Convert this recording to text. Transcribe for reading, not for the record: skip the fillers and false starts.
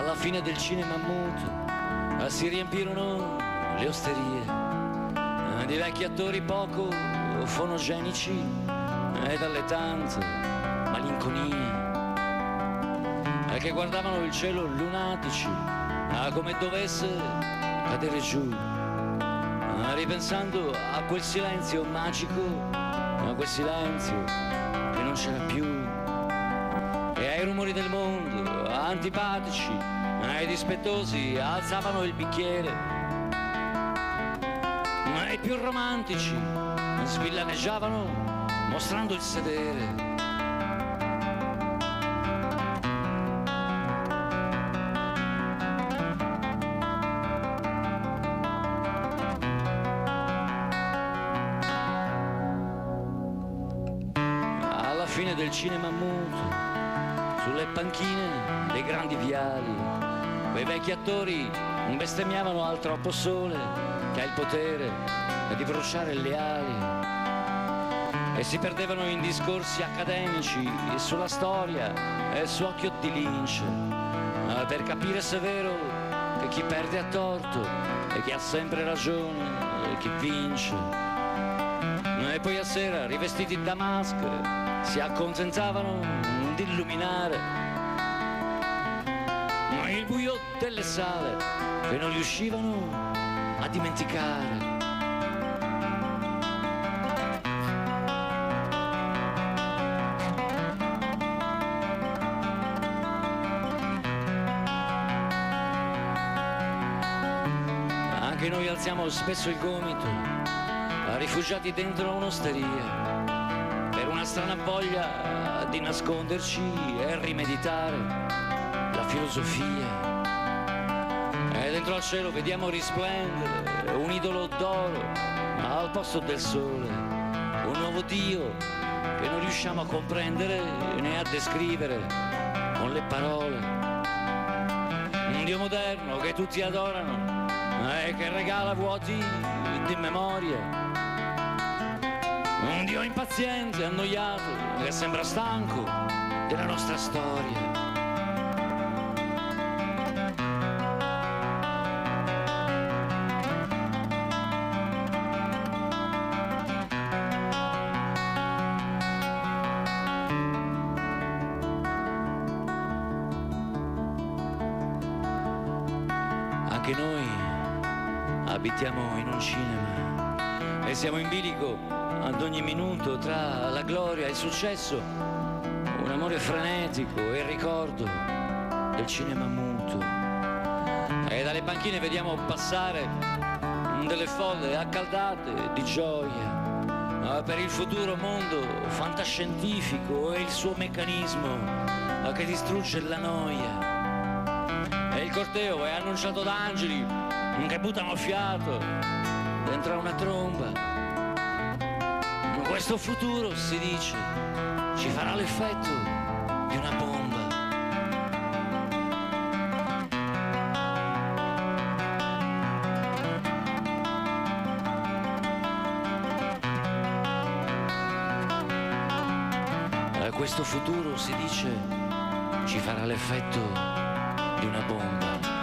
Alla fine del cinema muto si riempirono le osterie di vecchi attori poco fonogenici e dalle tante malinconie che guardavano il cielo lunatici come dovesse cadere giù, ripensando a quel silenzio magico, a quel silenzio che non c'era più, e ai rumori del mondo antipatici e dispettosi alzavano il bicchiere, ma i più romantici svillaneggiavano mostrando il sedere. Alla fine del cinema muto, sulle panchine dei grandi viali, quei vecchi attori bestemmiavano al troppo sole che ha il potere di bruciare le ali, e si perdevano in discorsi accademici sulla storia e su Occhio di Lynch, per capire se è vero che chi perde ha torto e chi ha sempre ragione e chi vince. E poi a sera, rivestiti da maschere, si accontentavano di illuminare il buio delle sale che non riuscivano a dimenticare. Anche noi alziamo spesso il gomito, rifugiati dentro un'osteria, per una strana voglia di nasconderci e rimeditare la filosofia. E dentro al cielo vediamo risplendere un idolo d'oro al posto del sole, un nuovo Dio che non riusciamo a comprendere né a descrivere con le parole. Un Dio moderno che tutti adorano e che regala vuoti di memoria. Un Dio impaziente, annoiato, che sembra stanco della nostra storia. Anche noi abitiamo in un cinema e siamo in bilico ad ogni minuto tra la gloria e il successo, un amore frenetico e il ricordo del cinema muto. E dalle panchine vediamo passare delle folle accaldate di gioia per il futuro mondo fantascientifico e il suo meccanismo che distrugge la noia. E il corteo è annunciato da angeli che buttano fiato dentro a una tromba. Questo futuro, si dice, ci farà l'effetto di una bomba. Questo futuro, si dice, ci farà l'effetto di una bomba.